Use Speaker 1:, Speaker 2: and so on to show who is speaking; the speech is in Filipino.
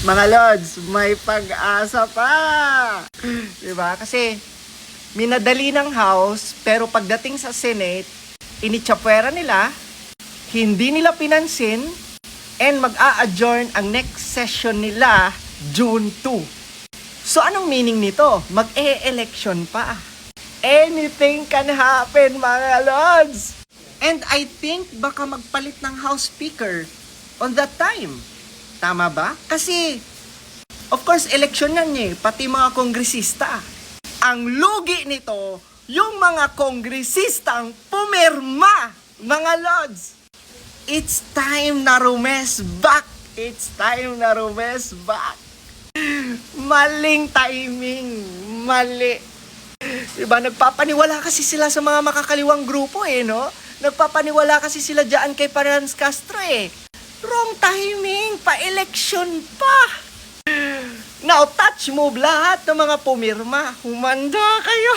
Speaker 1: Mga Lods, may pag-asa pa. Diba? Kasi minadali ng House, pero pagdating sa Senate, initsapwera nila, hindi nila pinansin, and mag-a-adjourn ang next session nila June 2. So anong meaning nito? Mag-e-election pa. Anything can happen, mga Lods. And I think baka magpalit ng House Speaker on that time. Tama ba? Kasi, of course, election yan eh, pati mga kongresista. Ang lugi nito, yung mga kongresistang pumirma, mga Lods. It's time na rumes back. It's time na rumes back. Maling timing. Mali. Diba, nagpapaniwala kasi sila sa mga makakaliwang grupo eh, no? Nagpapaniwala kasi sila dyan kay Franz Castro eh. Wrong timing, pa-election pa. Now, touch move lahat ng mga pumirma. Humanda kayo.